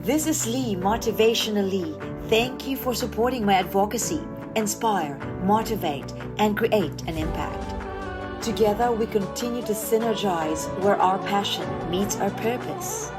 This is Lee, Motivationalee. Thank you for supporting my advocacy. Inspire, motivate, and create an impact. Together, we continue to synergize where our passion meets our purpose.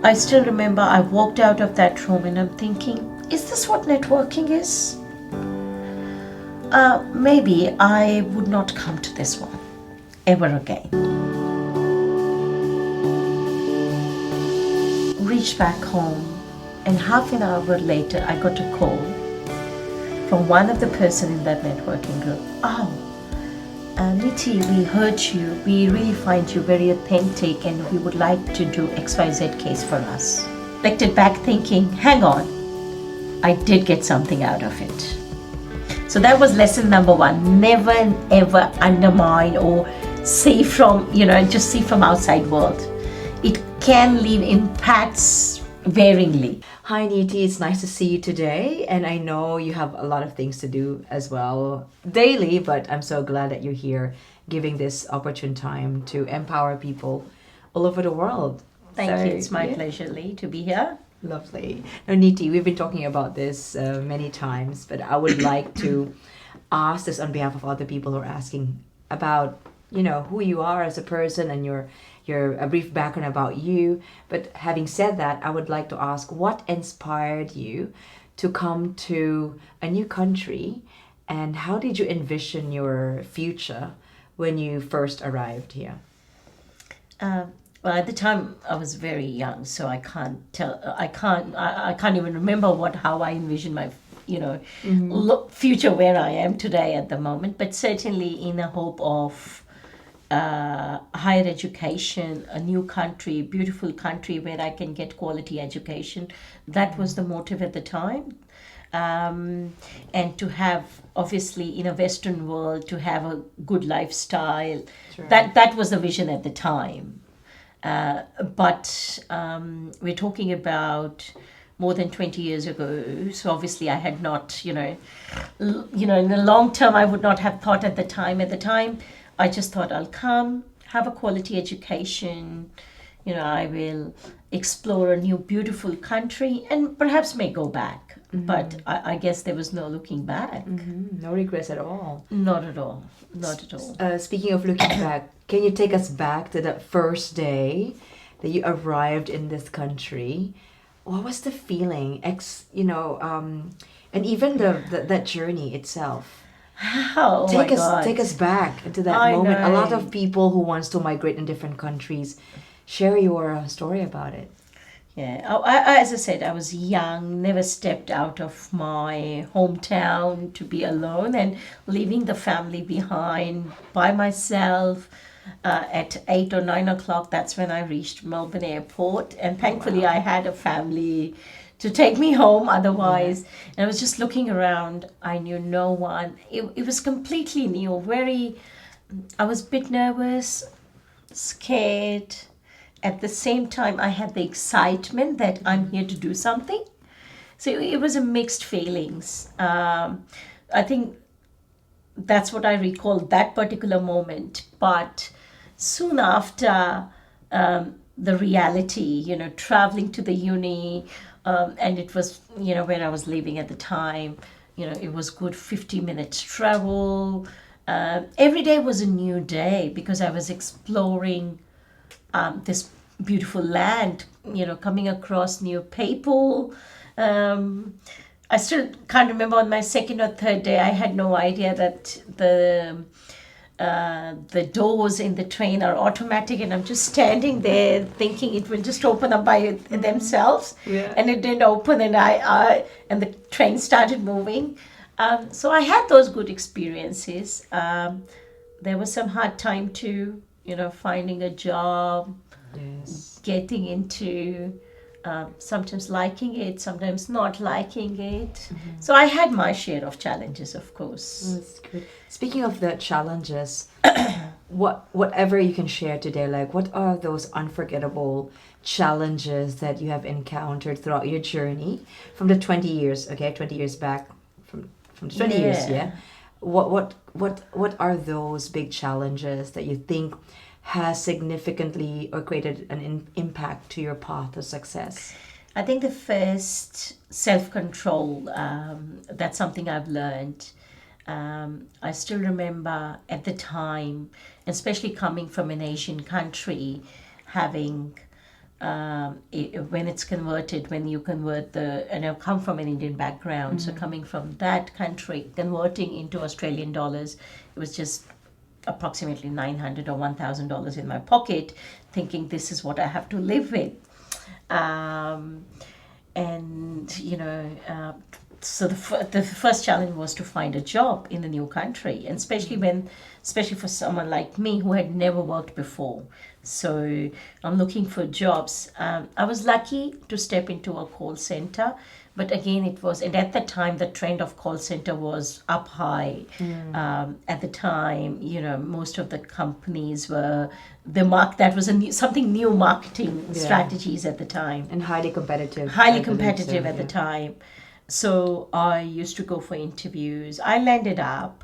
I still remember I walked out of that room and I'm thinking, is this what networking is? Maybe I would not come to this one ever again. Reached back home and half an hour later I got a call from one of the person in that networking group. Niti, we heard you. We really find you very authentic and we would like to do XYZ case for us. Reflected back thinking, hang on, I did get something out of it. So that was lesson number one. Never ever undermine or see from, just see from outside world. It can leave impacts varyingly. Hi Niti, it's nice to see you today, and I know you have a lot of things to do as well daily, but I'm so glad that you're here giving this opportune time to empower people all over the world. Thank you. It's my pleasure, Lee, to be here. Lovely. Now Niti, we've been talking about this many times, but I would like to ask this on behalf of other people who are asking about who you are as a person and your a brief background about you. But having said that, I would like to ask, what inspired you to come to a new country, and how did you envision your future when you first arrived here? Well, at the time I was very young, so I can't even remember how I envisioned my future where I am today at the moment, but certainly in the hope of higher education, a new country, beautiful country where I can get quality education. That was the motive at the time. And to have, obviously in a Western world, to have a good lifestyle. Sure. That was the vision at the time. But we're talking about more than 20 years ago. So obviously I had not, in the long term, I would not have thought at the time. At the time, I just thought I'll come, have a quality education, I will explore a new beautiful country and perhaps may go back. Mm-hmm. But I guess there was no looking back. Mm-hmm. No regrets at all. Not at all. Not at all. Speaking of looking back, can you take us back to that first day that you arrived in this country? What was the feeling? And even that journey itself. Take us back into that moment. A lot of people who wants to migrate in different countries, share your story about it. Yeah, as I said, I was young, never stepped out of my hometown to be alone, and leaving the family behind by myself at 8 or 9 o'clock. That's when I reached Melbourne Airport, and thankfully I had a family to take me home otherwise. And I was just looking around. I knew no one. It was completely new. I was a bit nervous, scared. At the same time, I had the excitement that I'm here to do something. So it was a mixed feelings. I think that's what I recall, that particular moment. But soon after, the reality, traveling to the uni, and it was, where I was living at the time, it was good 50 minutes travel. Every day was a new day because I was exploring this beautiful land, coming across new people. I still can't remember, on my second or third day, I had no idea that the doors in the train are automatic, and I'm just standing there thinking it will just open up by themselves. Yeah. And it didn't open, and and the train started moving. So I had those good experiences. There was some hard time too, finding a job, getting into sometimes liking it, sometimes not liking it. So I had my share of challenges, of course. That's good. Speaking of the challenges, whatever you can share today, like what are those unforgettable challenges that you have encountered throughout your journey from the 20 years, okay, 20 years back, from the 20 years, yeah? What are those big challenges that you think has significantly or created an impact to your path to success? I think the first self-control, that's something I've learned. I still remember at the time, especially coming from an Asian country, having when it's converted, when you convert and I come from an Indian background, so coming from that country, converting into Australian dollars, it was just approximately $900 or $1,000 in my pocket, thinking this is what I have to live with. So the first challenge was to find a job in the new country, and especially for someone like me who had never worked before. So I'm looking for jobs. I was lucky to step into a call center, but again, and at that time, the trend of call center was up high. At the time, most of the companies were that was something new marketing strategies at the time. And highly competitive. Highly competitive at the time. So I used to go for interviews. I landed up,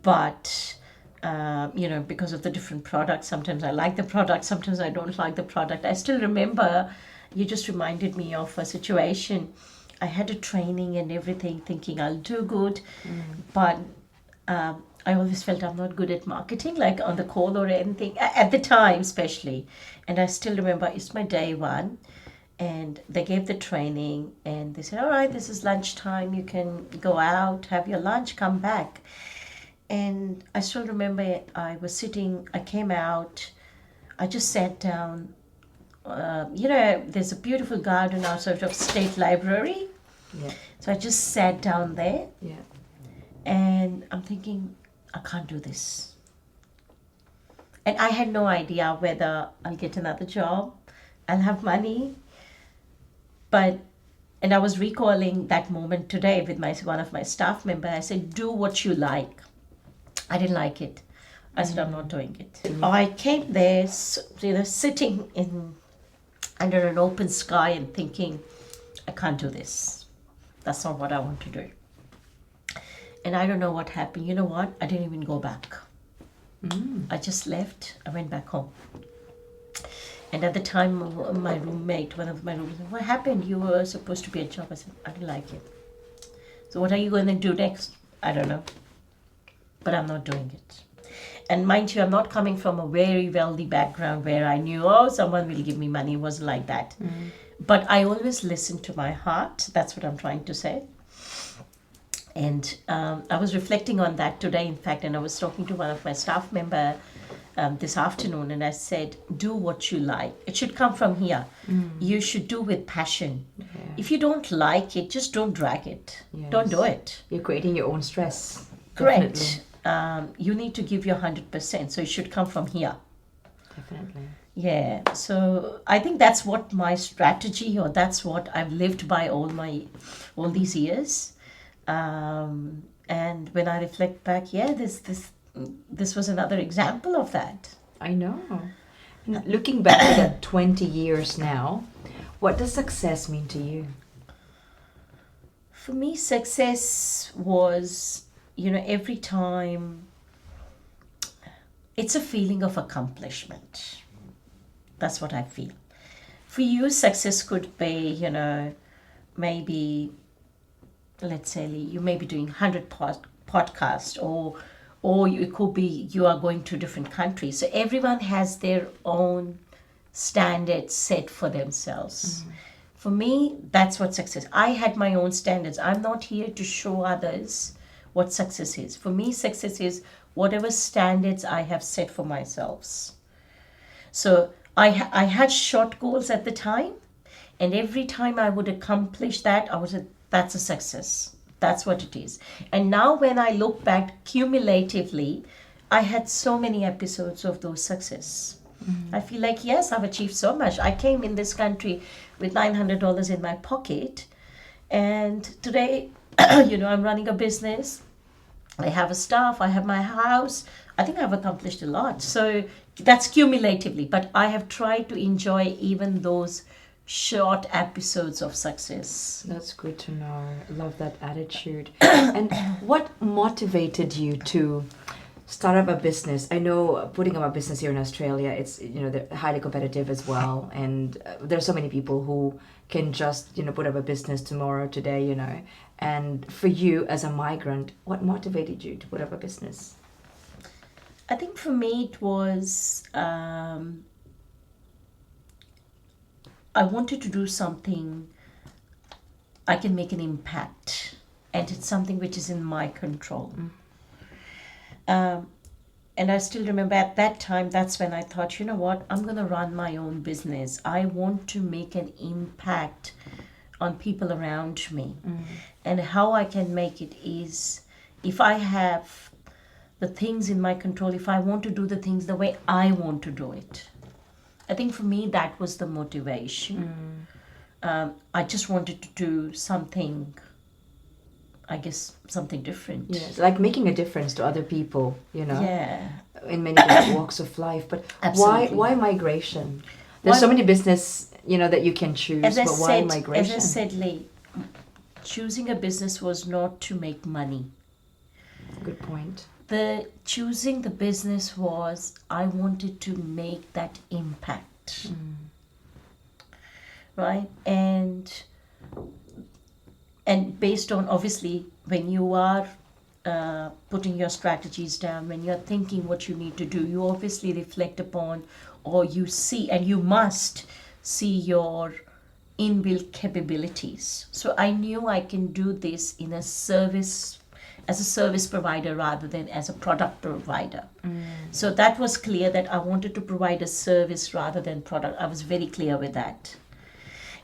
but because of the different products, sometimes I like the product, sometimes I don't like the product. I still remember, you just reminded me of a situation. I had a training and everything, thinking I'll do good, but I always felt I'm not good at marketing, like on the call or anything, at the time especially. And I still remember it's my day one, and they gave the training, and they said, all right, this is lunchtime, you can go out, have your lunch, come back. And I still remember I came out, I just sat down. There's a beautiful garden outside of State Library. Yeah. So I just sat down there. Yeah. And I'm thinking, I can't do this. And I had no idea whether I'll get another job, I'll have money. And I was recalling that moment today with one of my staff members. I said, do what you like. I didn't like it. I said, I'm not doing it. I came there, sitting under an open sky and thinking, I can't do this. That's not what I want to do. And I don't know what happened. You know what? I didn't even go back. I just left. I went back home. And at the time, one of my roommates said, what happened? You were supposed to be a job. I said, I didn't like it. So what are you going to do next? I don't know. But I'm not doing it. And mind you, I'm not coming from a very wealthy background where I knew, someone will give me money. It wasn't like that. But I always listen to my heart. That's what I'm trying to say. And I was reflecting on that today, in fact, and I was talking to one of my staff members this afternoon, and I said, do what you like. It should come from here. You should do with passion. Yeah. If you don't like it, just don't drag it. Yes. Don't do it. You're creating your own stress. Correct. You need to give your 100%, so it should come from here. Definitely. Yeah, so I think that's what my strategy, or that's what I've lived by all these years. And when I reflect back, this was another example of that. I know. Looking back at 20 years now, what does success mean to you? For me, success was, every time, it's a feeling of accomplishment. That's what I feel. For you, success could be, maybe, let's say, you may be doing 100 podcasts, or it could be you are going to different countries. So everyone has their own standards set for themselves. For me, that's what success. I had my own standards. I'm not here to show others what success is. For me, success is whatever standards I have set for myself. So I had short goals at the time, and every time I would accomplish that, that's a success. That's what it is. And now when I look back cumulatively, I had so many episodes of those success. I feel like, yes, I've achieved so much. I came in this country with $900 in my pocket, and today, I'm running a business. I have a staff, I have my house. I think I've accomplished a lot. So that's cumulatively, but I have tried to enjoy even those short episodes of success. That's good to know. I love that attitude. And what motivated you to start up a business? I know putting up a business here in Australia, it's they're highly competitive as well, and there's so many people who can just put up a business tomorrow, today, And for you as a migrant, what motivated you to put up a business? I think for me it was I wanted to do something I can make an impact, and it's something which is in my control. And I still remember at that time, that's when I thought, you know what, I'm going to run my own business. I want to make an impact on people around me. And how I can make it is, if I have the things in my control, if I want to do the things the way I want to do it. I think for me, that was the motivation. I just wanted to do something, I guess, something different. Yes, like making a difference to other people, Yeah. in many different walks of life. But Absolutely. why migration? There's so many business, that you can choose, but why migration? As I said, Lee, choosing a business was not to make money. Good point. Choosing the business was, I wanted to make that impact. Right? And based on, obviously, when you are putting your strategies down, when you're thinking what you need to do, you obviously reflect upon, or you see, and you must see your inbuilt capabilities. So I knew I can do this in a service, as a service provider rather than as a product provider. So that was clear, that I wanted to provide a service rather than product. I was very clear with that.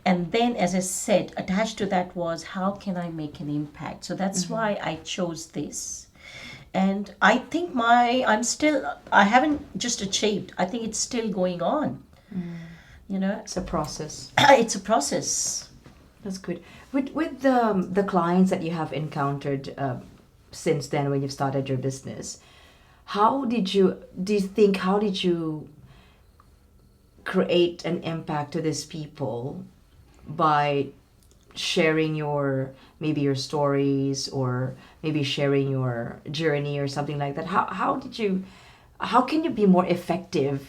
And then, as I said, attached to that was, how can I make an impact? So that's why I chose this. And I think I haven't just achieved, I think it's still going on. It's a process. It's a process. That's good. With the clients that you have encountered since then, when you've started your business, how did you create an impact to these people by sharing your stories, or maybe sharing your journey or something like that? How can you be more effective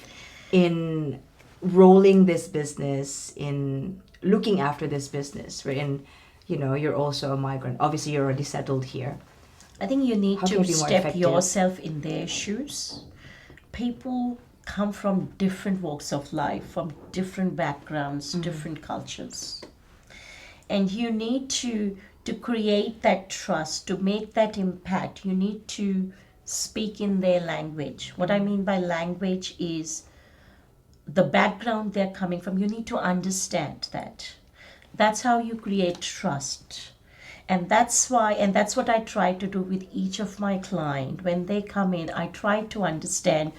in rolling this business, in looking after this business, wherein you're also a migrant? Obviously you're already settled here. I think you need How can to you be more step effective? yourself in their shoes. People come from different walks of life, from different backgrounds, different cultures. And you need to create that trust, to make that impact, you need to speak in their language. What I mean by language is the background they're coming from. You need to understand that. That's how you create trust. And that's what I try to do with each of my clients. When they come in, I try to understand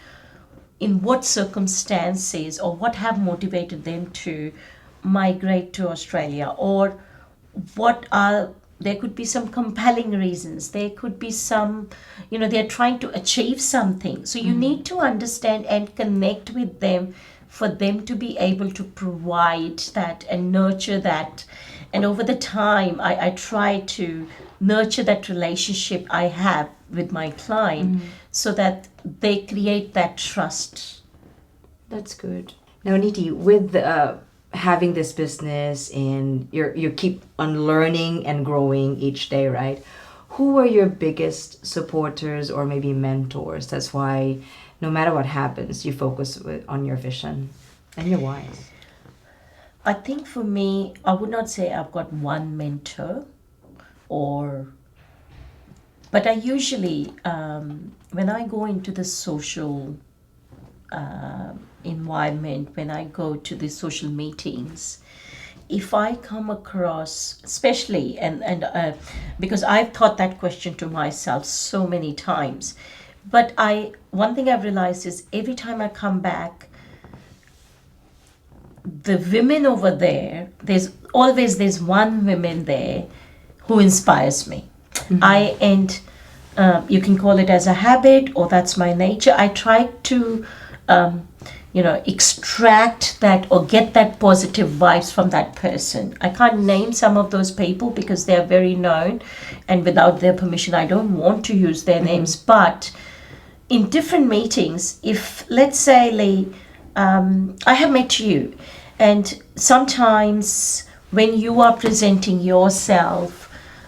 in what circumstances or what have motivated them to migrate to Australia, or there could be some compelling reasons. There could be some, they're trying to achieve something. So you need to understand and connect with them for them to be able to provide that and nurture that. And over the time, I try to nurture that relationship I have with my client so that they create that trust. That's good. Now, Niti, with having this business, and you keep on learning and growing each day, right? Who are your biggest supporters or maybe mentors? That's why no matter what happens, you focus on your vision and your whys. I think for me, I would not say I've got one mentor, but I usually, when I go into the social environment, when I go to the social meetings, if I come across, especially, and because I've thought that question to myself so many times, but one thing I've realized is every time I come back, the women over there, there's one woman there who inspires me. You can call it as a habit, or that's my nature. I try to extract that or get that positive vibes from that person. I can't name some of those people because they are very known, and without their permission I don't want to use their names. But in different meetings, if let's say Lee, I have met you, and sometimes when you are presenting yourself,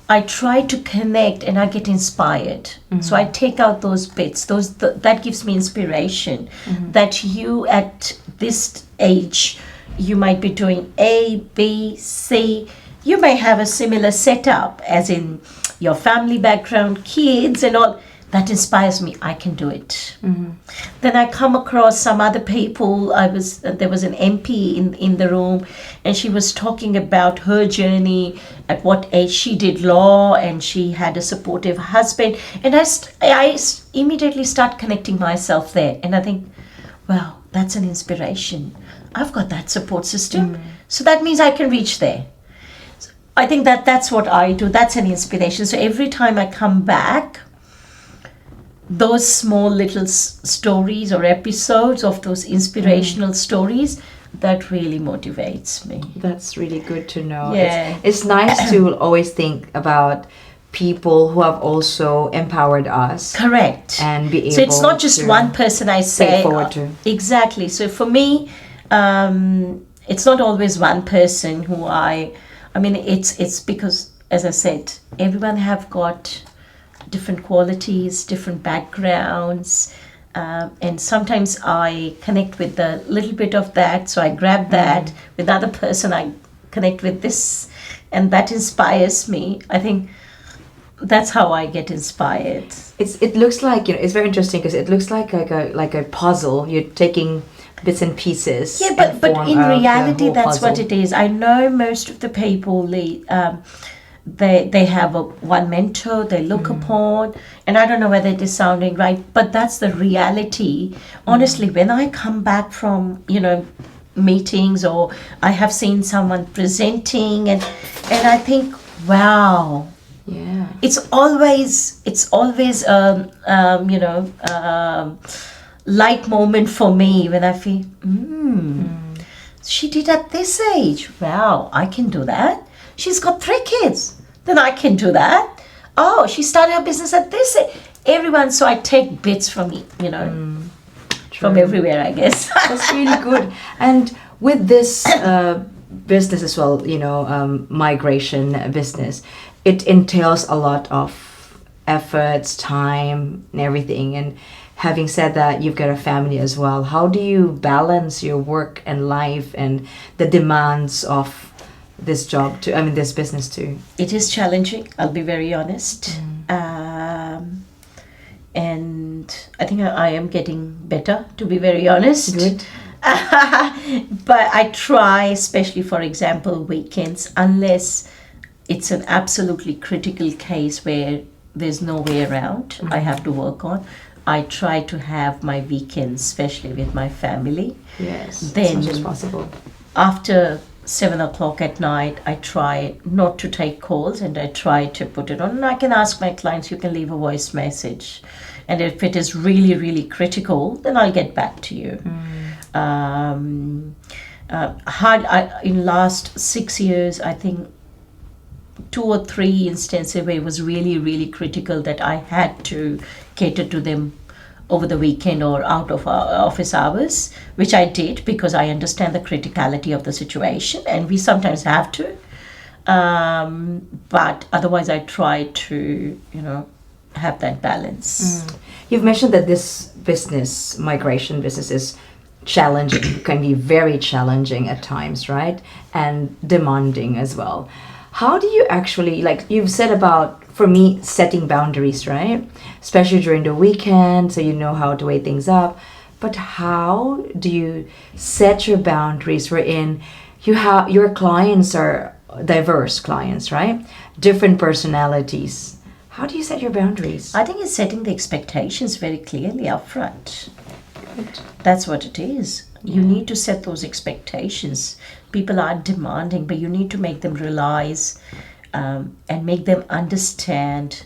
I try to connect and I get inspired. So I take out those bits. That gives me inspiration. That you at this age, you might be doing A, B, C. You may have a similar setup, as in your family background, kids and all. That inspires me. I can do it. Then I come across some other people. There was an MP in the room, and she was talking about her journey, at what age she did law, and she had a supportive husband. And I immediately start connecting myself there, and I think, wow, that's an inspiration. I've got that support system, so that means I can reach there. So I think that's what I do. That's an inspiration. So every time I come back, those small little stories or episodes of those inspirational stories, that really motivates me. That's really good to know. Yeah. It's nice to always think about people who have also empowered us. Correct. And be able so it's not just to one person I say. forward to. Exactly. So for me, it's not always one person who it's because, as I said, everyone have got different qualities, different backgrounds, and sometimes I connect with a little bit of that, so I grab that. With other person I connect with this, and that inspires me. I think that's how I get inspired. It looks like, it's very interesting because it looks like a puzzle. You're taking bits and pieces. Yeah, but in reality, that's what it is. I know most of the people, they have one mentor they look upon, and I don't know whether it is sounding right, but that's the reality. Honestly, when I come back from meetings, or I have seen someone presenting, and I think, wow, yeah, it's always light moment for me when I feel she did at this age. Wow, I can do that. She's got 3 kids. Then I can do that. Oh, she started her business at this age. Everyone, so I take bits from from everywhere, I guess. That's really good. And with this business as well, migration business, it entails a lot of efforts, time, and everything. And having said that, you've got a family as well. How do you balance your work and life and the demands of this job this business too? It is challenging, I'll be very honest. And I think I am getting better, to be very honest. Good. But I try, especially for example weekends, unless it's an absolutely critical case where there's no way around, I have to work on. I try to have my weekends, especially with my family. Yes, then as much as possible. After 7 o'clock at night, I try not to take calls, and I try to put it on. And I can ask my clients, you can leave a voice message. And if it is really, really critical, then I'll get back to you. In last 6 years, I think 2 or 3 instances where it was really, really critical that I had to cater to them over the weekend or out of our office hours, which I did because I understand the criticality of the situation, and we sometimes have to. But otherwise, I try to, have that balance. You've mentioned that this business, migration business, is challenging, can be very challenging at times, right? And demanding as well. How do you actually, like you've said about, for me, setting boundaries, right? Especially during the weekend, so you know how to weigh things up. But how do you set your boundaries wherein your clients are diverse clients, right? Different personalities. How do you set your boundaries? I think it's setting the expectations very clearly up front. Good. That's what it is. You need to set those expectations. People are demanding, but you need to make them realize and make them understand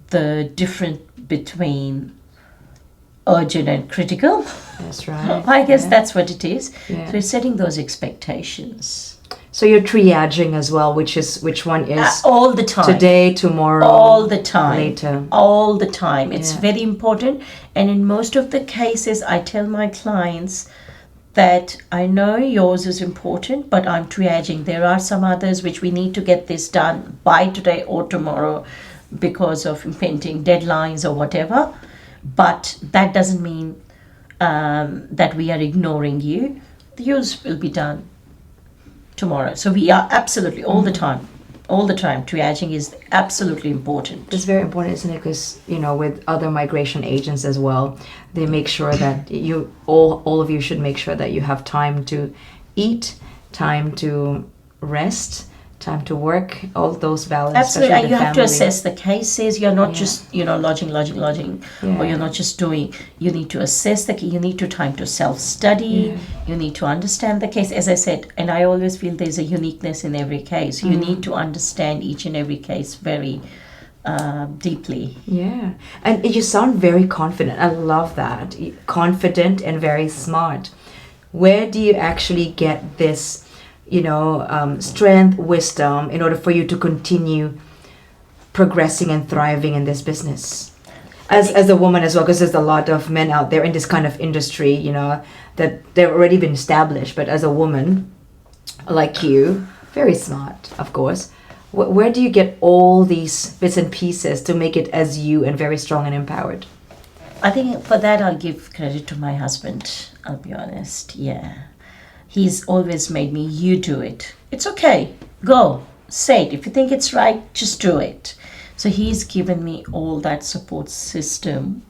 the difference between urgent and critical. That's right. I guess that's what it is. Yeah. So it's setting those expectations. So you're triaging as well, which one is all the time. Today, tomorrow, all the time. Later. All the time. It's very important. And in most of the cases, I tell my clients that I know yours is important, but I'm triaging. There are some others which we need to get this done by today or tomorrow because of impending deadlines or whatever. But that doesn't mean that we are ignoring you. Yours will be done tomorrow. So we are absolutely all the time, triaging is absolutely important. It's very important, isn't it? Because with other migration agents as well, they make sure that you all of you should make sure that you have time to eat, time to rest, time to work, all those balance. Absolutely, and you have to assess the cases. You're not just lodging, Yeah. or you're not just doing. You need to assess you need to time to self-study. Yeah. You need to understand the case, as I said, and I always feel there's a uniqueness in every case. You need to understand each and every case very deeply. Yeah, and you sound very confident. I love that. Confident and very smart. Where do you actually get this strength, wisdom in order for you to continue progressing and thriving in this business as a woman as well? Because there's a lot of men out there in this kind of industry, that they've already been established, but as a woman like you, very smart, of course, where do you get all these bits and pieces to make it as you and very strong and empowered? I think for that I'll give credit to my husband, I'll be honest. He's always made me, you do it. It's okay. Go. Say it. If you think it's right, just do it. So he's given me all that support system.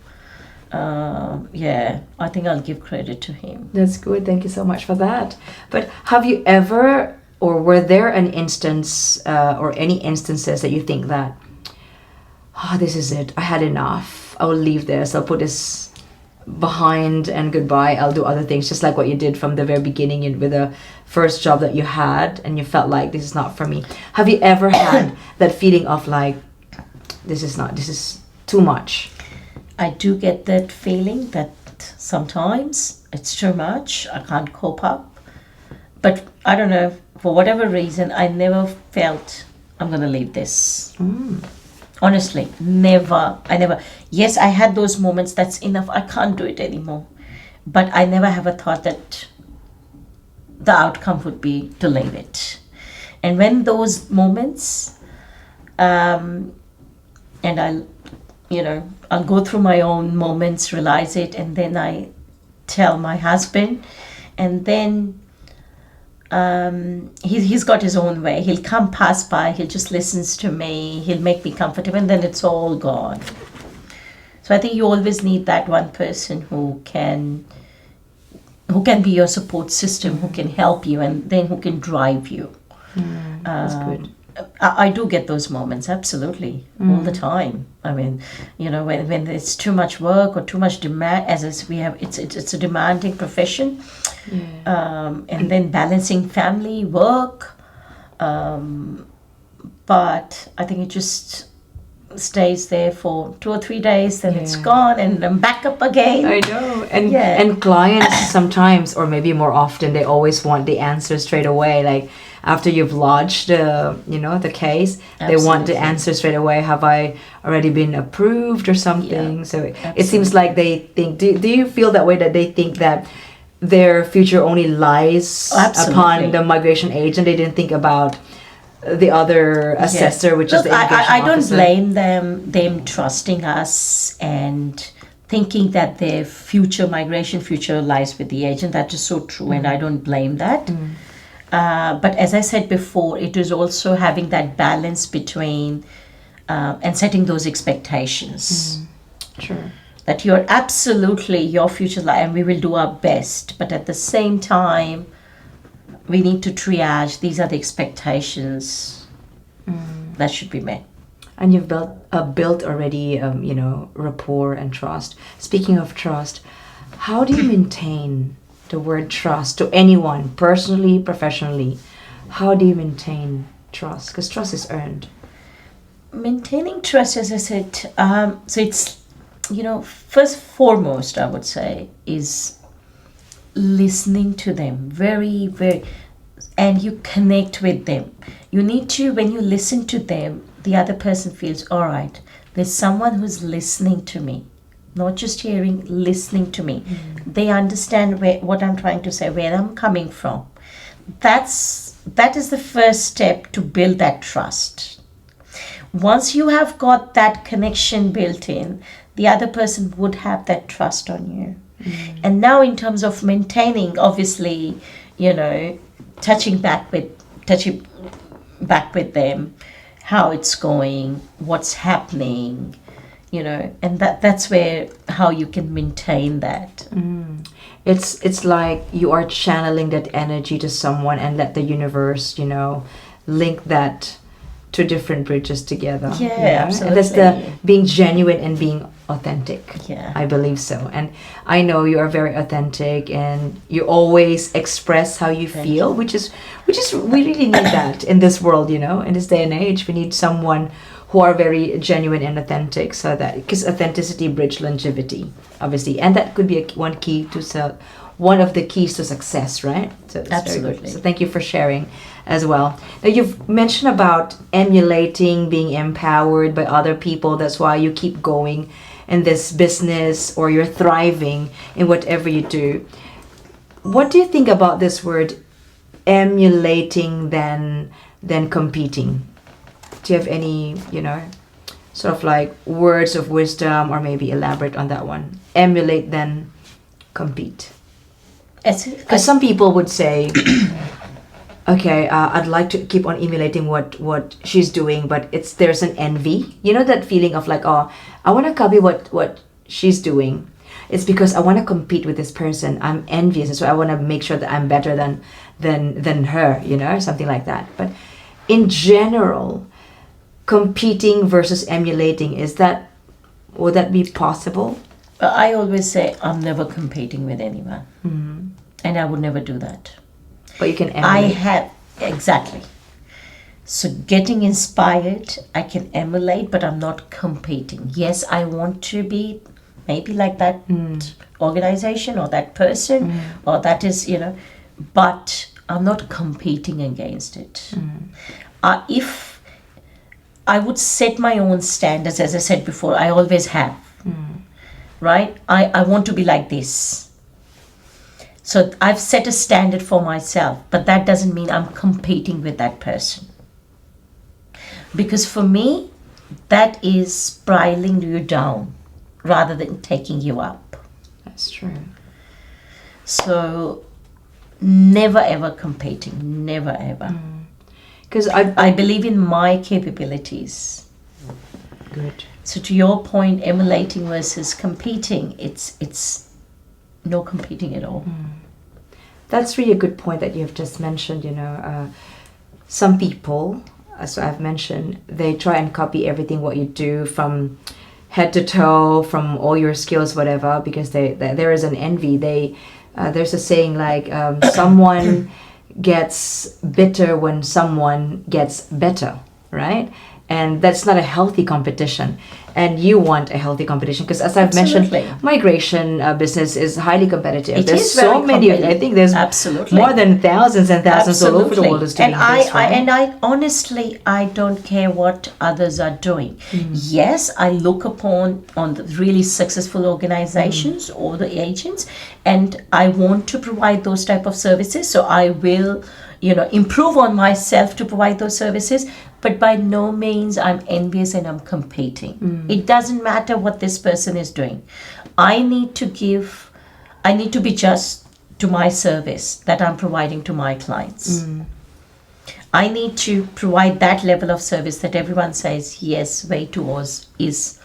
I think I'll give credit to him. That's good. Thank you so much for that. But have you ever, or were there an instance or any instances that you think that, this is it. I had enough. I will leave this. I'll put this behind and goodbye. I'll do other things, just like what you did from the very beginning with the first job that you had, and you felt like this is not for me. Have you ever had that feeling of like, this is too much? I do get that feeling that sometimes it's too much. I can't cope up. But I don't know, for whatever reason, I never felt I'm going to leave this. Honestly, never. Yes, I had those moments, that's enough, I can't do it anymore. But I never have a thought that the outcome would be to leave it. And when those moments, and I'll go through my own moments, realize it, and then I tell my husband, and then he's got his own way. He'll come pass by, he'll just listens to me, he'll make me comfortable, and then it's all gone. So I think you always need that one person who can be your support system, who can help you, and then who can drive you. That's good. I do get those moments, absolutely, all the time. I mean, when it's too much work or too much demand, it's a demanding profession, and then balancing family, work, but I think it just stays there for 2 or 3 days, then it's gone, and I'm back up again. I know, and clients sometimes, or maybe more often, they always want the answer straight away, like after you've lodged the case. Absolutely. They want the answer straight away. Have I already been approved or something? So it seems like they think, do you feel that way, that they think that their future only lies upon the migration agent? They didn't think about the other assessor, which is the immigration officer. I don't blame them trusting us and thinking that their future lies with the agent. That is so true, and I don't blame that. But as I said before, it is also having that balance between and setting those expectations. Sure. That you're absolutely your future life, and we will do our best. But at the same time, we need to triage. These are the expectations that should be met. And you've built already, rapport and trust. Speaking of trust, how do you maintain the word trust to anyone, personally, professionally, how do you maintain trust? Because trust is earned. Maintaining trust, as I said, so it's, first foremost, I would say, is listening to them very, very, and you connect with them. You need to, when you listen to them, the other person feels, all right, there's someone who's listening to me, not just hearing, listening to me. They understand what I'm trying to say, where I'm coming from. That is the first step to build that trust. Once you have got that connection built in, the other person would have that trust on you. And now in terms of maintaining, obviously, touching back with them, how it's going, what's happening, and that's where how you can maintain that. It's like you are channeling that energy to someone and let the universe, link that to different bridges together. Yeah, absolutely. And that's the being genuine and being authentic. Yeah. I believe so. And I know you are very authentic and you always express how you feel, which is we really need that in this world, in this day and age. We need someone who are very genuine and authentic, so that, because authenticity bridges longevity, obviously, and that could be one of the keys to success, right? So that's Absolutely. very good. So thank you for sharing as well. Now you've mentioned about emulating, being empowered by other people. That's why you keep going in this business, or you're thriving in whatever you do. What do you think about this word, emulating than competing? Do you have any, sort of like words of wisdom, or maybe elaborate on that one? Emulate then compete. Because some people would say, okay, I'd like to keep on emulating what she's doing, but there's an envy. That feeling of like, oh, I want to copy what she's doing. It's because I want to compete with this person. I'm envious, and so I want to make sure that I'm better than her, something like that. But in general, competing versus emulating, would that be possible? I always say I'm never competing with anyone. And I would never do that. But you can emulate. Exactly. So getting inspired, I can emulate, but I'm not competing. Yes, I want to be maybe like that organization or that person, or that is, but I'm not competing against it. If I would set my own standards, as I said before, I always have, right? I want to be like this. So I've set a standard for myself, but that doesn't mean I'm competing with that person. Because for me, that is spiraling you down rather than taking you up. That's true. So never ever competing, never ever. Because I believe in my capabilities. Good. So to your point, emulating versus competing, it's no competing at all. That's really a good point that you've just mentioned. Some people, as I've mentioned, they try and copy everything what you do from head to toe, from all your skills, whatever, because there is an envy. There's a saying like someone gets bitter when someone gets better, right? And that's not a healthy competition. And you want a healthy competition, because as I've mentioned, migration business is highly competitive. There's so many. I think there's more than thousands and thousands all over the world is doing this. And I honestly, I don't care what others are doing. Yes, I look on the really successful organizations or the agents, and I want to provide those type of services. So I will, improve on myself to provide those services. But by no means I'm envious and I'm competing. It doesn't matter what this person is doing. I need to be just to my service that I'm providing to my clients. I need to provide that level of service that everyone says, yes, 𝐕𝐈𝐃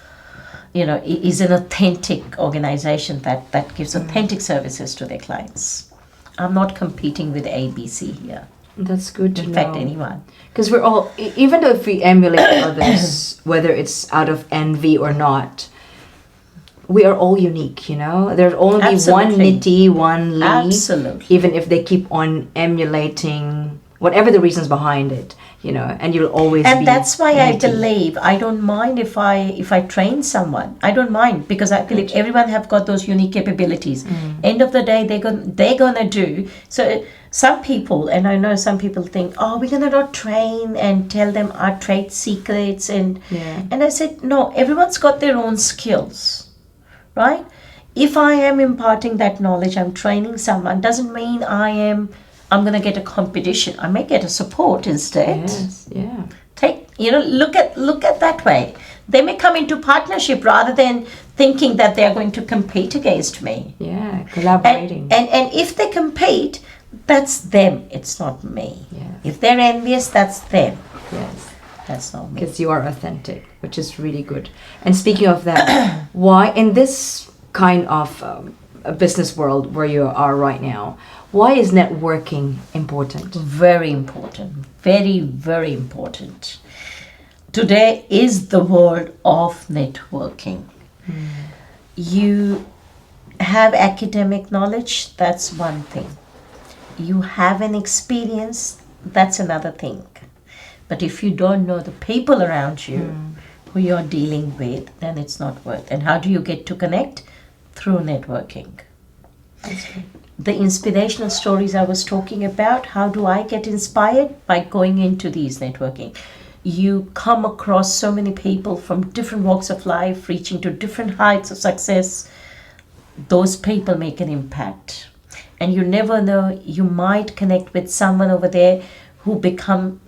is an authentic organization that gives authentic services to their clients. I'm not competing with ABC here. That's good to know. In fact, anyone. Because we're all, even though if we emulate others, whether it's out of envy or not, we are all unique, you know. There's only one Absolutely. Niti, one Lee. Absolutely. Even if they keep on emulating whatever the reasons behind it, you know, and you'll always And be that's why I Niti. believe I don't mind if I train someone. I don't mind, because I believe everyone have got those unique capabilities. End of the day, they're gonna do. So some people, and I know some people think, oh, we're gonna not train and tell them our trade secrets, and Yeah. I said, no, everyone's got their own skills, right? If I am imparting that knowledge, I'm training someone, doesn't mean I'm gonna get a competition. I may get a support instead. Yes, yeah. Look at that way. They may come into partnership rather than thinking that they are going to compete against me. Yeah, collaborating. And if they compete, that's them. It's not me. Yeah. If they're envious, that's them. Yes. That's not me. Because you are authentic, which is really good. And speaking of that, why in this kind of a business world where you are right now, why is networking important? Very important. Very, very important. Today is the world of networking. You have academic knowledge, that's one thing. You have an experience, that's another thing. But if you don't know the people around you who you're dealing with, then it's not worth. And how do you get to connect? Through networking. That's good. The inspirational stories I was talking about, how do I get inspired? By going into these networking. You come across so many people from different walks of life, reaching to different heights of success. Those people make an impact. And you never know, you might connect with someone over there who become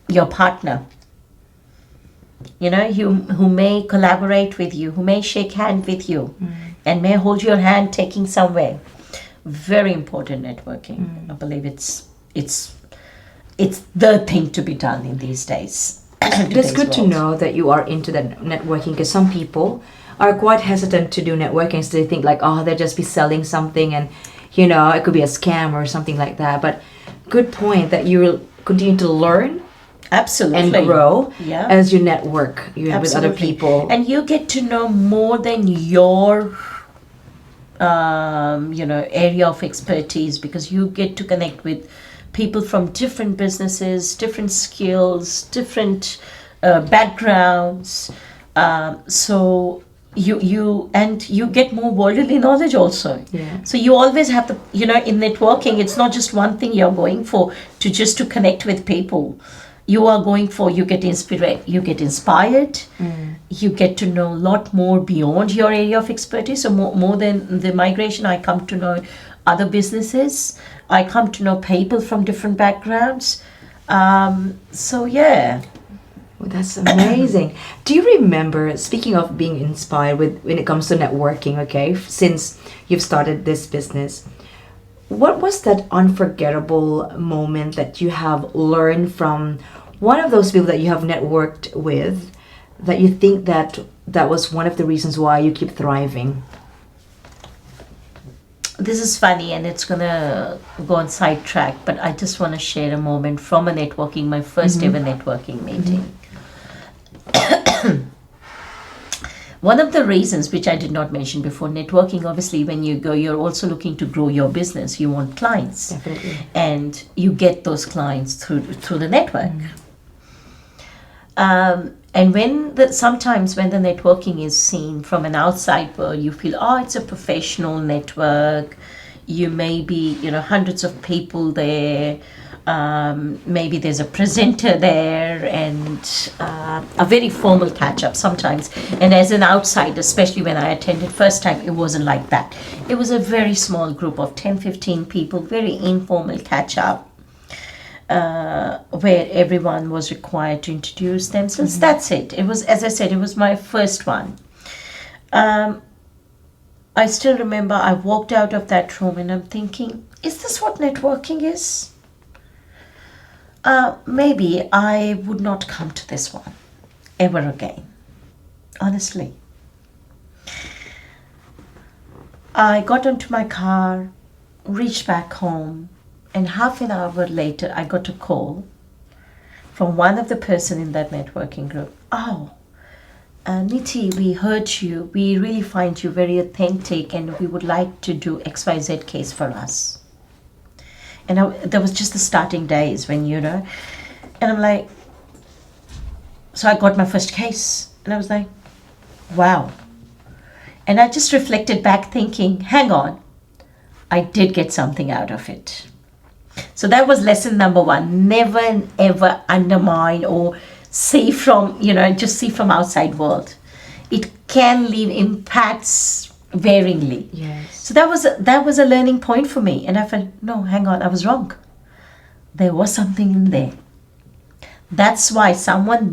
your partner. You know, who may collaborate with you, who may shake hand with you, and may hold your hand taking somewhere. Very important networking. I believe it's the thing to be done in these days. It's good to know that you are into that networking, because some people are quite hesitant to do networking, so they think like, oh, they'll just be selling something, and you know, it could be a scam or something like that. But good point that you will continue to learn Absolutely. and grow Yeah. as you network with other Absolutely. people. And you get to know more than your area of expertise, because you get to connect with people from different businesses, different skills, different backgrounds. So you get more worldly knowledge also. Yeah. So you always have in networking, it's not just one thing you're going for to connect with people. You are going for, you get inspired, you get to know a lot more beyond your area of expertise. So more than the migration, I come to know other businesses, I come to know people from different backgrounds. So yeah. Well, that's amazing. Do you remember, speaking of being inspired when it comes to networking, okay, since you've started this business, what was that unforgettable moment that you have learned from one of those people that you have networked with, that you think that was one of the reasons why you keep thriving? This is funny and it's gonna go on sidetrack, but I just want to share a moment from my first ever networking meeting. One of the reasons, which I did not mention before, networking, obviously when you go, you're also looking to grow your business. You want clients. Definitely. And you get those clients through the network. And sometimes when the networking is seen from an outside world, you feel, it's a professional network. You may be, hundreds of people there. Maybe there's a presenter there, and a very formal catch-up sometimes. And as an outsider, especially when I attended first time, it wasn't like that. It was a very small group of 10-15 people, very informal catch-up, where everyone was required to introduce themselves. That's it. It was, as I said, it was my first one. I still remember I walked out of that room and I'm thinking, is this what networking is? Maybe I would not come to this one ever again. Honestly. I got into my car, reached back home, and half an hour later I got a call from one of the person in that networking group. Oh, Niti, we heard you. We really find you very authentic, and we would like to do XYZ case for us. And that was just the starting days when, and I'm like, so I got my first case, and I was like, wow. And I just reflected back thinking, hang on, I did get something out of it. So that was lesson number 1. Never and ever undermine or see from, just see from outside world. It can leave impacts varyingly. Yes. So that was a learning point for me. And I felt, no, hang on, I was wrong. There was something in there. That's why someone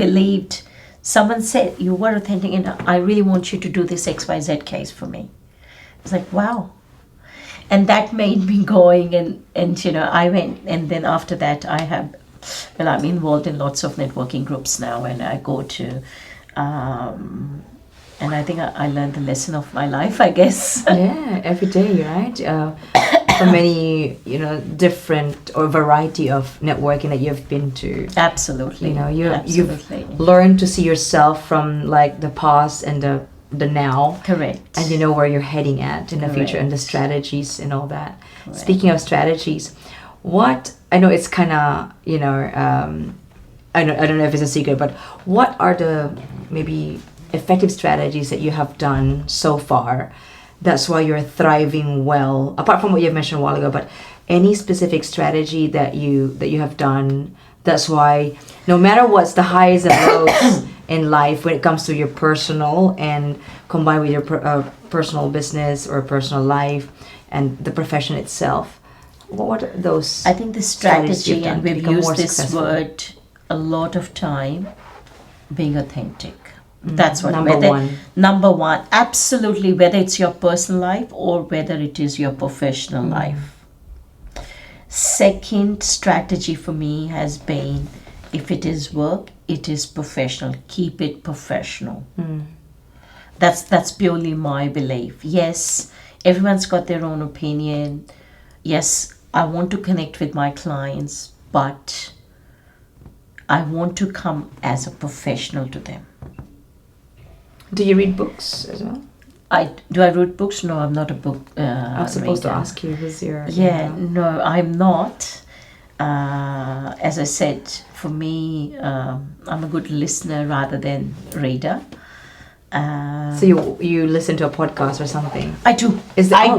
said, you were authentic, and I really want you to do this XYZ case for me. It's like, wow. And that made me going, and I went, and then after that I'm involved in lots of networking groups now, and I go to, and I think I learned the lesson of my life, I guess. Yeah, every day, right? For many, different or variety of networking that you've been to. Absolutely. You've learned to see yourself from like the past and the now. Correct. And you know where you're heading at in the future and the strategies and all that. Correct. Speaking of strategies, I know it's kind of, I don't know if it's a secret, but what are the maybe effective strategies that you have done so far? That's why you're thriving well, apart from what you mentioned a while ago, but any specific strategy that you have done, that's why no matter what's the highs and lows in life when it comes to your personal and combined with your personal business or personal life and the profession itself, what are those? I think the strategy, and we've used this word a lot of time, being authentic. That's what number one, absolutely, whether it's your personal life or whether it is your professional life. Second strategy for me has been, if it is work, it is professional. Keep it professional. That's purely my belief. Yes, everyone's got their own opinion. Yes, I want to connect with my clients, but I want to come as a professional to them. Do you read books as well? Do I read books? No, I'm not a book I was supposed to ask you, who's your... No, I'm not. As I said, for me, I'm a good listener rather than reader. So you listen to a podcast or something? I do. I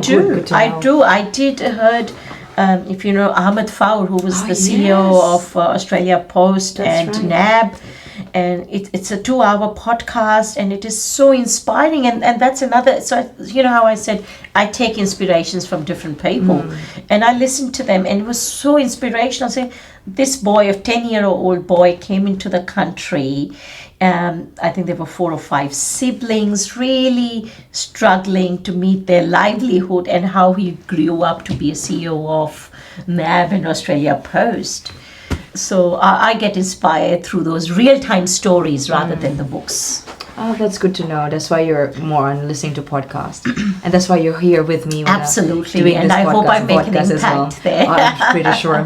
do. I did heard, if you know Ahmed Faur, who was the CEO of Australia Post. That's and NAB. And it's a 2-hour podcast, and it is so inspiring, and that's another, so you know how I said I take inspirations from different people, and I listened to them, and it was so inspirational. Saying this boy, a 10-year-old boy, came into the country, I think there were 4 or 5 siblings, really struggling to meet their livelihood, and how he grew up to be a CEO of NAB and Australia Post. So I get inspired through those real-time stories rather than the books. Oh, that's good to know. That's why you're more on listening to podcasts. And that's why you're here with me. Absolutely. Doing and this I hope I make an impact well. there. I'm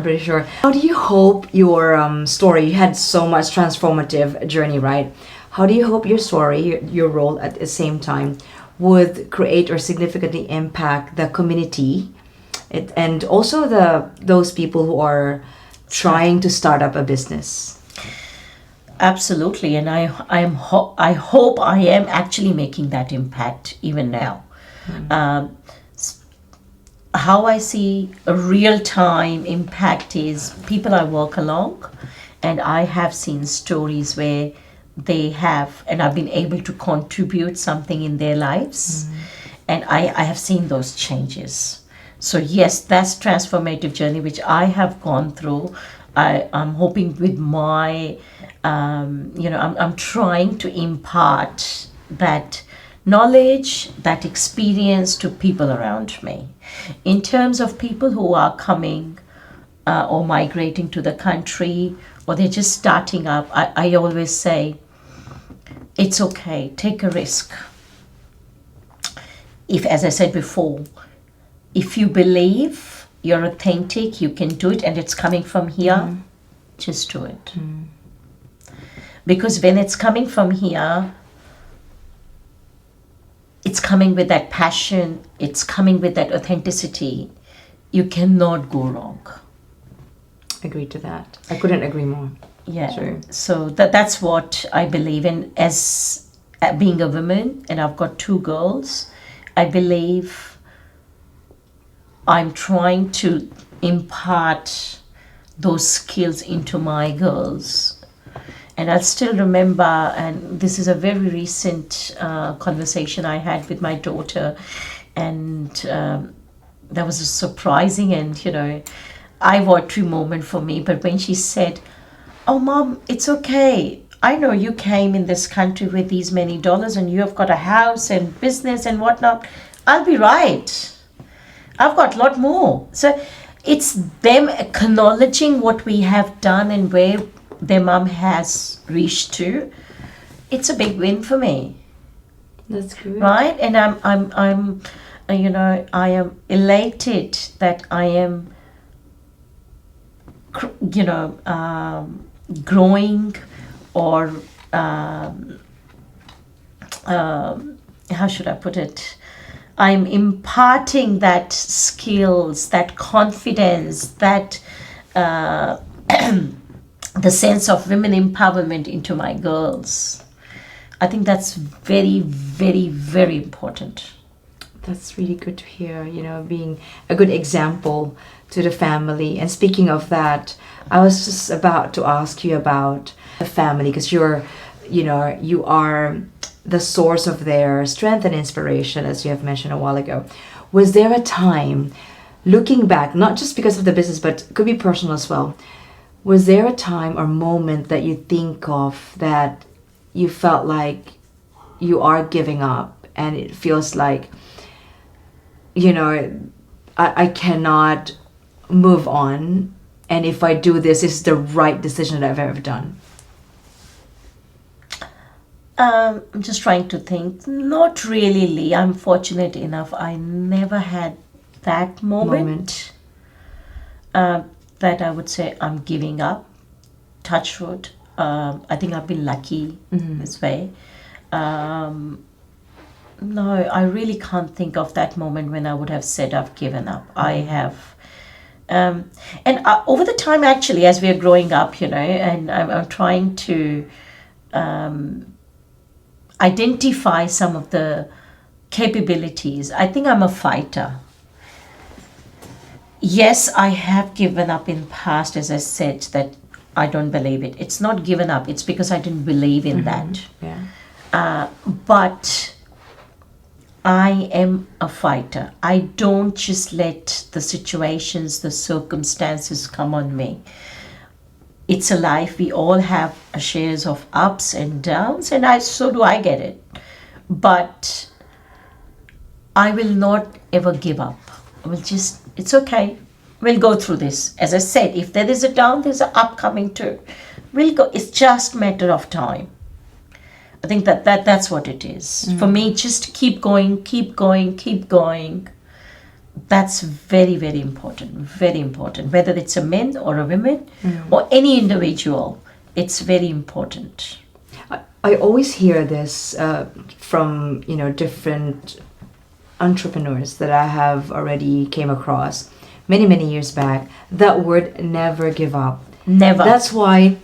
pretty sure. How do you hope your story, you had so much transformative journey, right? How do you hope your story, your role at the same time, would create or significantly impact the community and also those people who are trying to start up a business? Absolutely, and I hope I am actually making that impact even now. How I see a real-time impact is people I work along, and I have seen stories where they have, and I've been able to contribute something in their lives, and I have seen those changes. So yes, that's transformative journey which I have gone through. I'm hoping with my, I'm trying to impart that knowledge, that experience to people around me. In terms of people who are coming or migrating to the country, or they're just starting up, I always say, it's okay, take a risk. If, as I said before, if you believe you're authentic, you can do it, and it's coming from here, just do it. Because when it's coming from here, it's coming with that passion, it's coming with that authenticity, you cannot go wrong. Agree to that. I couldn't agree more. Yeah. True. So that's what I believe in as being a woman, and I've got 2 girls. I believe I'm trying to impart those skills into my girls. And I still remember, and this is a very recent conversation I had with my daughter, and that was a surprising and, eye-watering moment for me. But when she said, "Oh, Mom, it's okay. I know you came in this country with these many dollars and you have got a house and business and whatnot. I'll be right. I've got a lot more." So it's them acknowledging what we have done and where their mom has reached to. It's a big win for me. That's good. Right? And I'm I am elated that I am, growing, or how should I put it? I'm imparting that skills, that confidence, that the sense of women empowerment into my girls. I think that's very, very, very important. That's really good to hear, being a good example to the family. And speaking of that, I was just about to ask you about the family, because you are the source of their strength and inspiration, as you have mentioned a while ago. Was there a time, looking back, not just because of the business, but could be personal as well, was there a time or moment that you think of that you felt like you are giving up and it feels like, I cannot move on, and if I do this, it's the right decision that I've ever done? I'm just trying to think. Not really, Lee. I'm fortunate enough. I never had that moment. That I would say I'm giving up. Touch wood. I think I've been lucky this way. No, I really can't think of that moment when I would have said I've given up. I have. And over the time, actually, as we are growing up, and I'm trying to identify some of the capabilities. I think I'm a fighter. Yes, I have given up in the past, as I said, that I don't believe it. It's not given up. It's because I didn't believe in that. Yeah. But I am a fighter. I don't just let the situations, the circumstances come on me. It's a life. We all have a shares of ups and downs, and so do I get it. But I will not ever give up. I will just, it's okay. We'll go through this. As I said, if there is a down, there's an up coming too. We'll go. It's just a matter of time. I think that's what it is. For me, just keep going, keep going, keep going. That's very, very important. Very important. Whether it's a man or a woman or any individual, it's very important. I always hear this from different entrepreneurs that I have already came across many, many years back. That word, never give up. Never. That's why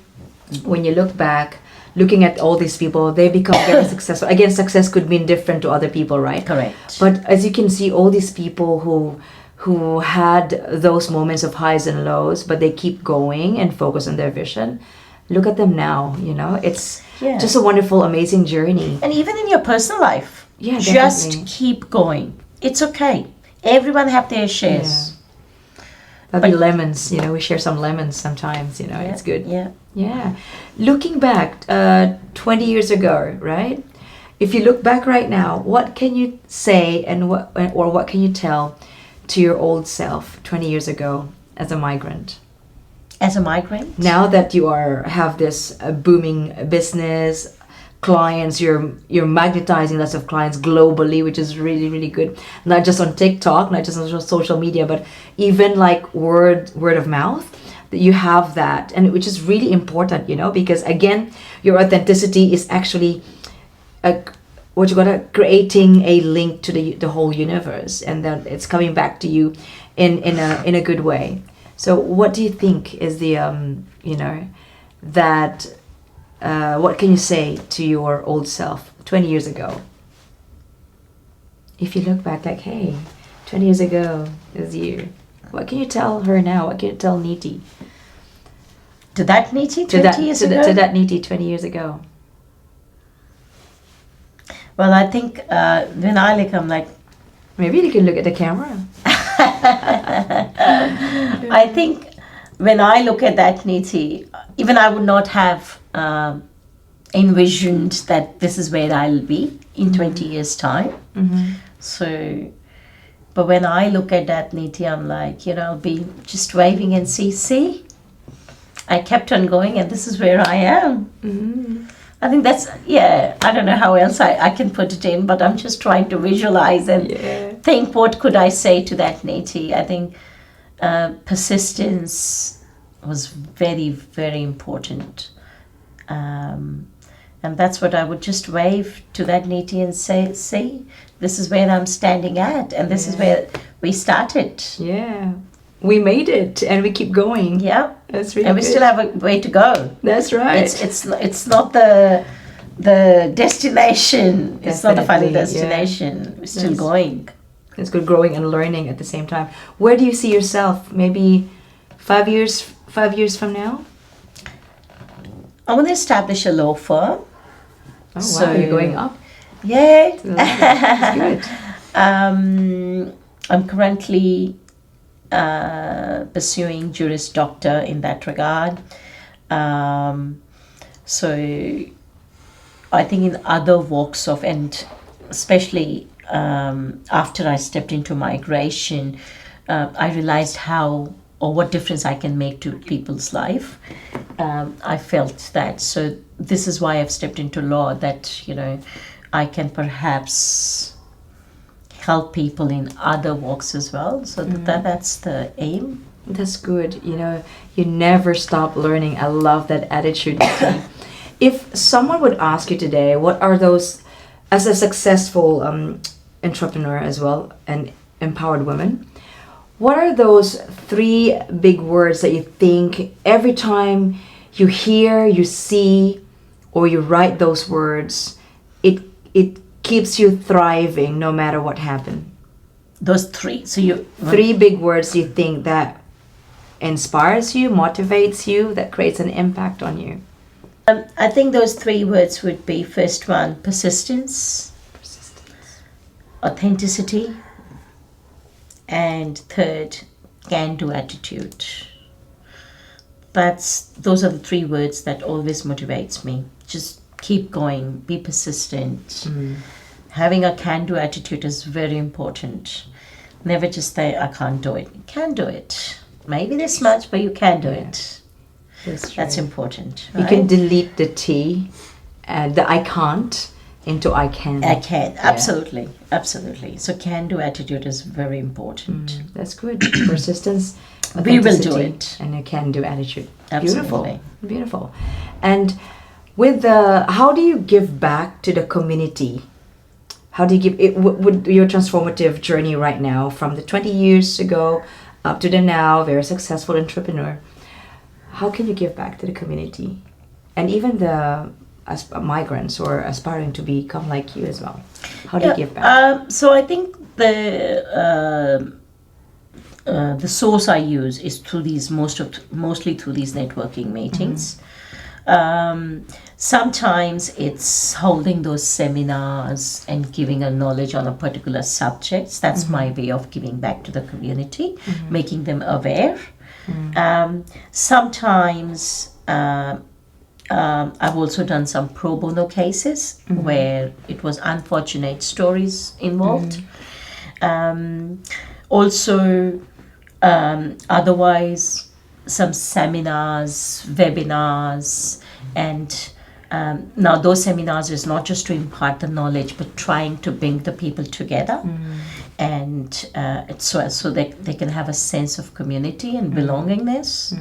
when you look back, looking at all these people, they become very successful. Again, success could mean different to other people, right? Correct. But as you can see, all these people who had those moments of highs and lows, but they keep going and focus on their vision. Look at them now, it's just a wonderful, amazing journey. And even in your personal life, definitely. Just keep going. It's okay. Everyone have their shares. That'd be lemons, we share some lemons sometimes, it's good. Yeah. Looking back 20 years ago, right? If you look back right now, what can you say and what can you tell to your old self 20 years ago as a migrant? As a migrant? Now that you have this booming business, clients, you're magnetizing lots of clients globally, which is really, really good. Not just on TikTok, not just on social media, but even like word of mouth. That you have that, and which is really important, because again, your authenticity is actually what you got to creating a link to the whole universe, and then it's coming back to you in a good way. So what do you think is the that what can you say to your old self 20 years ago? If you look back, like, hey, 20 years ago is you. What can you tell her now? What can you tell Niti? To that Niti 20 years ago? To that Niti 20 years ago. Well, I think when I look, I'm like... Maybe you can look at the camera. I think when I look at that Niti, even I would not have envisioned that this is where I'll be in 20 years' time. Mm-hmm. So, but when I look at that Niti, I'm like, I'll be just waving and see, I kept on going and this is where I am. Mm-hmm. I think that's, I don't know how else I can put it in, but I'm just trying to visualize and think, what could I say to that Niti? I think persistence was very, very important. And that's what I would just wave to that Niti and say, see, this is where I'm standing at, and this is where we started. Yeah. We made it, and we keep going. Yeah. That's really And we still have a way to go. That's right. It's not the destination. It's not the final destination. Yeah. We're still going. It's good growing and learning at the same time. Where do you see yourself? Maybe 5 years from now? I want to establish a law firm. Oh, so wow, you're going up. Yeah. That's good. I'm currently pursuing Juris Doctor in that regard. So I think in other walks of, and especially after I stepped into migration, I realized how or what difference I can make to people's life. I felt that. So this is why I've stepped into law, that, I can perhaps help people in other walks as well. So that's the aim. That's good. You never stop learning. I love that attitude. If someone would ask you today, what are those, as a successful entrepreneur as well, and empowered woman, what are those 3 big words that you think every time you hear, you see, or you write those words, it keeps you thriving no matter what happened? Those 3. So 3 big words you think that inspires you, motivates you, that creates an impact on you. I think those 3 words would be, first one, persistence, authenticity, and third, can-do attitude. Those are the 3 words that always motivates me. Just keep going, be persistent. Having a can-do attitude is very important. Never just say, I can't do it. You can do it. Maybe this much, but you can do it. That's important. Right? You can delete the T and the I can't into I can. I can, absolutely, absolutely. So can-do attitude is very important. That's good. Persistence, we will do it. And a can-do attitude. Absolutely. Beautiful. And with how do you give back to the community? How do you give it? Would your transformative journey right now, from the 20 years ago up to the now, very successful entrepreneur, how can you give back to the community, and even the migrants or aspiring to become like you as well? How do you give back? So I think the source I use is through these mostly through these networking meetings. Sometimes it's holding those seminars and giving a knowledge on a particular subject. That's my way of giving back to the community, making them aware. Sometimes I've also done some pro bono cases where it was unfortunate stories involved. Also, otherwise, some seminars, webinars, and now those seminars is not just to impart the knowledge, but trying to bring the people together, and so they can have a sense of community and belongingness.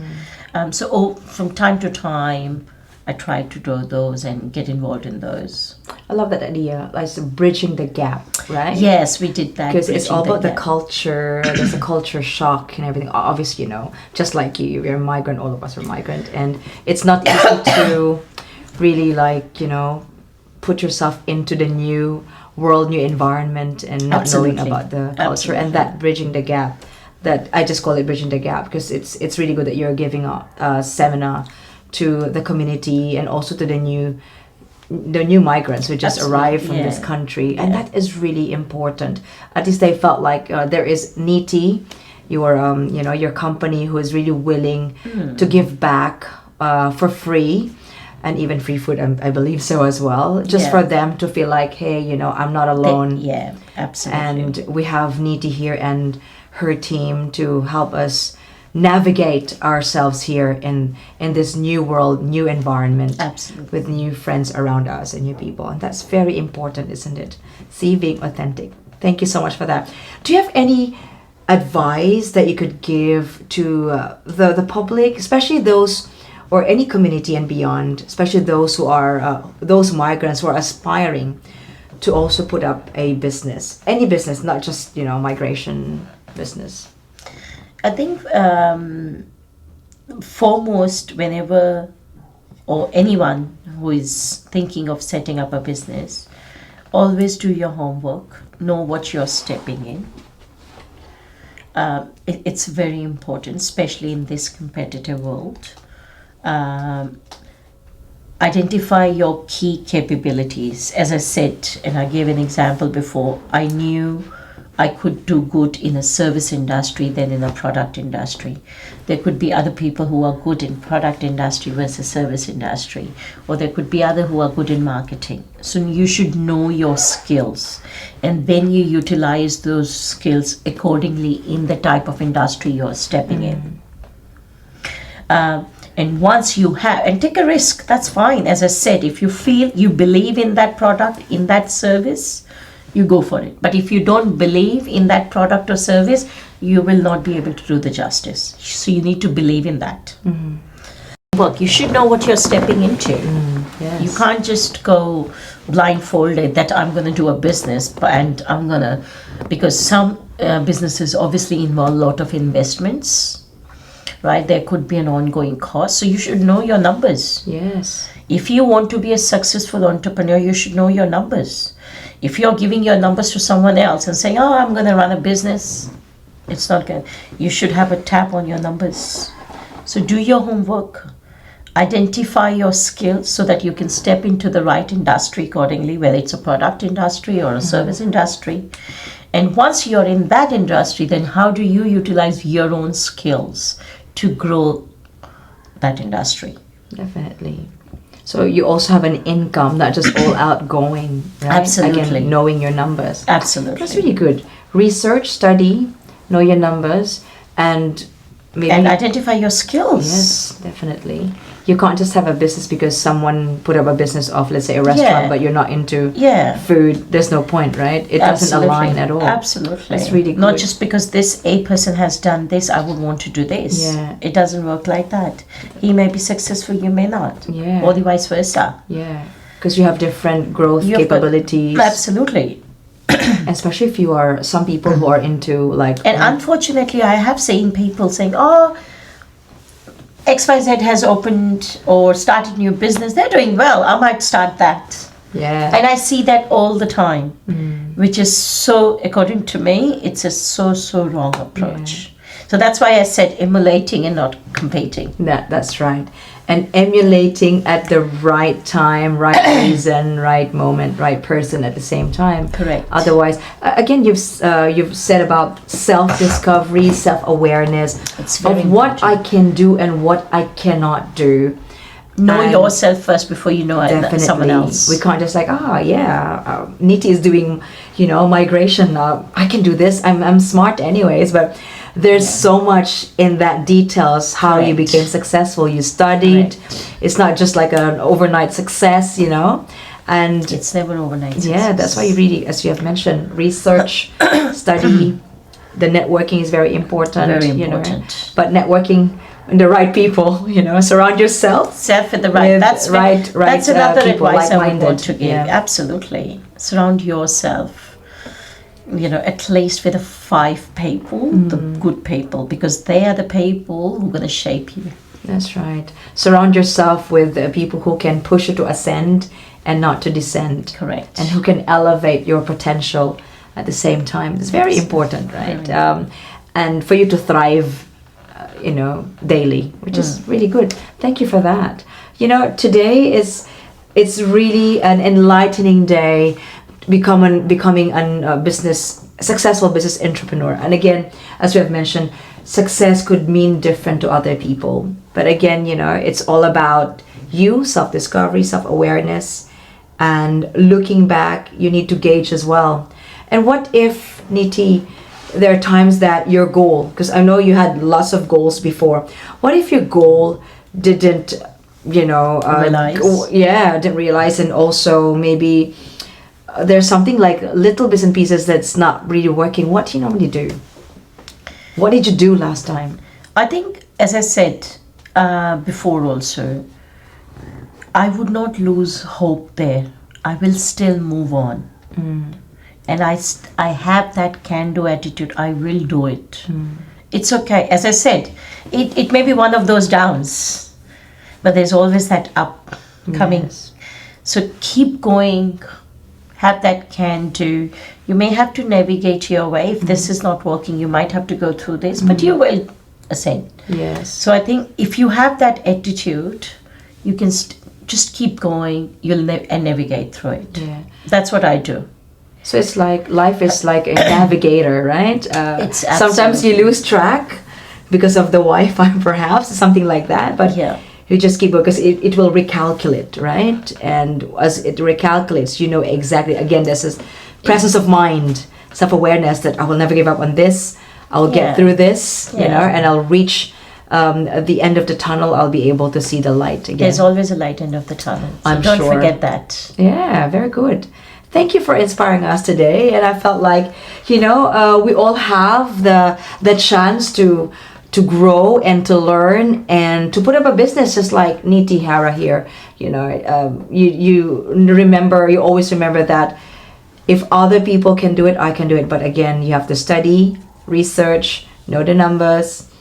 So from time to time, I try to do those and get involved in those. I love that idea, like bridging the gap, right? Yes, we did that. Because it's all about the gap. culture. There's a culture shock and everything. Obviously, just like you're a migrant. All of us are migrant, and it's not easy to really put yourself into the new world, new environment, and not Absolutely. knowing about the culture. And that bridging the gap. That I just call it bridging the gap, because it's really good that you're giving a seminar to the community and also to the new migrants who just arrived from this country, and that is really important. At least they felt like there is Niti, your company, who is really willing to give back for free, and even free food, I believe so as well, just for them to feel like, hey, I'm not alone. Absolutely. And we have Niti here and her team to help us navigate ourselves here in this new world, new environment. Absolutely. With new friends around us and new people. And that's very important, isn't it? See, being authentic. Thank you so much for that. Do you have any advice that you could give to the public, especially those, or any community and beyond, especially those who are those migrants who are aspiring to also put up a business, any business, not just migration business? I think foremost, whenever, or anyone who is thinking of setting up a business, always do your homework, know what you're stepping in. It's very important, especially in this competitive world. Identify your key capabilities. As I said, and I gave an example before, I knew I could do good in a service industry than in a product industry. There could be other people who are good in product industry versus service industry, or there could be other who are good in marketing. So you should know your skills, and then you utilize those skills accordingly in the type of industry you're stepping in. And once you have, and take a risk, that's fine. As I said, if you feel you believe in that product, in that service, you go for it. But if you don't believe in that product or service, you will not be able to do the justice. So you need to believe in that. Work. You should know what you're stepping into. Yes. You can't just go blindfolded that I'm going to do a business and I'm going to, because some businesses obviously involve a lot of investments, right? There could be an ongoing cost. So you should know your numbers. Yes. If you want to be a successful entrepreneur, you should know your numbers. If you're giving your numbers to someone else and saying, oh, I'm going to run a business, it's not good. You should have a tap on your numbers. So do your homework. Identify your skills so that you can step into the right industry accordingly, whether it's a product industry or a service industry. And once you're in that industry, then how do you utilize your own skills to grow that industry? Definitely. So you also have an income, not just all outgoing, right? Absolutely. Again, knowing your numbers. Absolutely. That's really good. Research, study, know your numbers, and maybe... And identify your skills. Yes, definitely. You can't just have a business because someone put up a business of, let's say, a restaurant, but you're not into food. There's no point, right? It doesn't align at all. Absolutely. That's really good. Not just because this A person has done this, I would want to do this. Yeah. It doesn't work like that. He may be successful, you may not. Yeah. Or the vice versa. Yeah. Because you have different growth capabilities. Absolutely. Especially if you are some people who are into like... And unfortunately, I have seen people saying, oh, XYZ has opened or started new business. They're doing well. I might start that. Yeah. And I see that all the time, which is so, according to me, it's a so wrong approach. So that's why I said emulating and not competing. That's right. And emulating at the right time, right reason, right moment, right person at the same time. Correct. Otherwise, again, you've said about self-discovery, self-awareness of what I can do and what I cannot do. Know yourself first before you know someone else. We can't just like, Niti is doing, migration. I can do this. I'm smart anyways, but there's so much in that details how you became successful. You studied. It's not just like an overnight success, and it's never overnight success. Yeah, that's why you really, as you have mentioned, research, study. The networking is very important. Very important. But networking the right people, surround yourself Self with the right. with That's right another people, advice I would like-minded. want to give. Yeah. Absolutely, surround yourself. At least with the 5 people, the good people, because they are the people who are going to shape you. That's right. Surround yourself with people who can push you to ascend and not to descend. Correct. And who can elevate your potential at the same time. It's very important, right? And for you to thrive, daily, which is really good. Thank you for that. Today it's really an enlightening day, becoming a successful business entrepreneur. And again, as we have mentioned, success could mean different to other people. But again, it's all about you, self-discovery, self-awareness, and looking back, you need to gauge as well. And what if, Niti, there are times that your goal, because I know you had lots of goals before, what if your goal didn't, realize? Didn't realize, and also maybe there's something like little bits and pieces that's not really working. What do you normally do? What did you do last time? I think, as I said before also, I would not lose hope there. I will still move on. And I have that can-do attitude. I will do it. It's okay. As I said, it may be one of those downs, but there's always that up coming. Yes. So keep going. Have that can-do. You may have to navigate your way. If this is not working, you might have to go through this, but you will ascend. Yes. So I think if you have that attitude, you can just keep going. You'll navigate through it. Yeah. That's what I do. So it's like life is like a navigator, right? It's sometimes you lose track because of the Wi-Fi, perhaps something like that. But you just keep going, because it will recalculate, right? And as it recalculates, exactly. Again, this is presence of mind, self-awareness that I will never give up on this. I'll get through this, and I'll reach the end of the tunnel. I'll be able to see the light again. There's always a light end of the tunnel. So I'm don't sure. forget that. Yeah, very good. Thank you for inspiring us today. And I felt like, we all have the chance to grow and to learn and to put up a business, just like Niti Hara here. You always remember that if other people can do it, I can do it. But again, you have to study, research, know the numbers,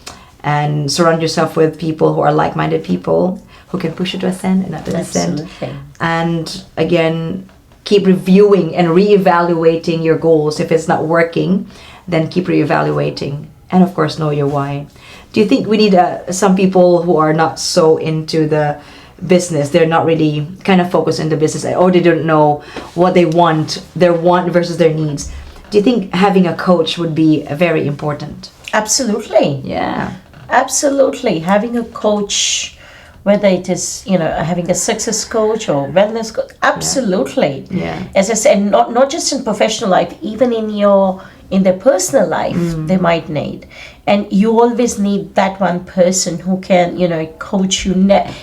and surround yourself with people who are like-minded people who can push you to ascend and not to descend. Absolutely. And again, keep reviewing and reevaluating your goals. If it's not working, then keep reevaluating. And of course, know your why. Do you think we need some people who are not so into the business? They're not really kind of focused in the business, or they don't know what they want, their want versus their needs. Do you think having a coach would be very important? Absolutely. Yeah. Absolutely. Having a coach, whether it is, having a success coach or wellness coach, absolutely. Yeah. As I said, not just in professional life, even in their personal life, they might need. And you always need that one person who can, coach you,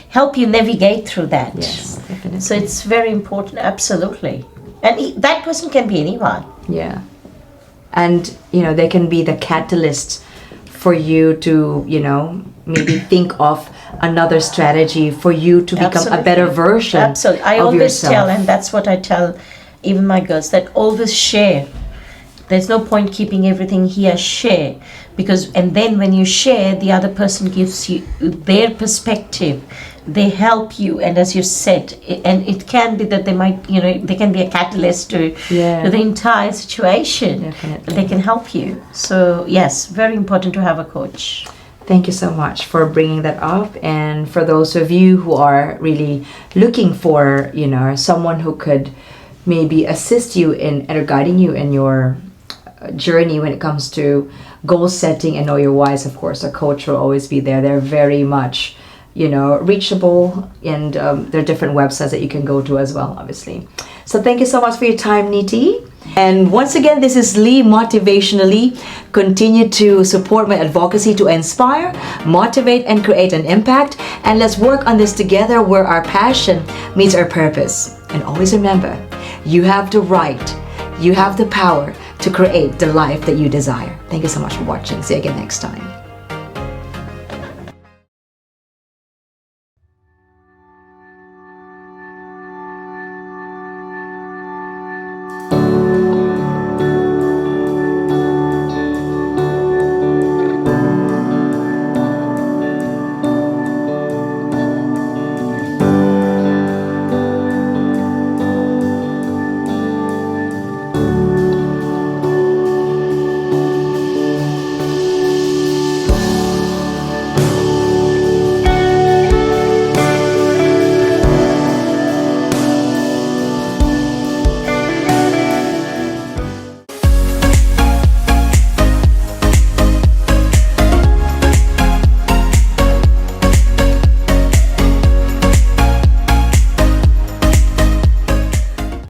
help you navigate through that. Yes, definitely. So it's very important, absolutely. And that person can be anyone. Yeah. And, they can be the catalyst for you to, maybe think of another strategy for you to become a better version Absolutely. I of always yourself. tell, and that's what I tell even my girls, that always share. There's no point keeping everything here, share. And then when you share, the other person gives you their perspective. They help you, and as you said, and it can be that they might, they can be a catalyst to the entire situation. Definitely. They can help you. So yes, very important to have a coach. Thank you so much for bringing that up. And for those of you who are really looking for, someone who could maybe assist you in or guiding you in your journey when it comes to goal setting and know your whys, of course, a coach will always be there. They're very much, reachable, and there are different websites that you can go to as well, obviously. So thank you so much for your time, Niti. And once again, this is Lee, Motivationalee. Continue to support my advocacy to inspire, motivate, and create an impact. And let's work on this together, where our passion meets our purpose. And always remember, you have the right, you have the power to create the life that you desire. Thank you so much for watching. See you again next time.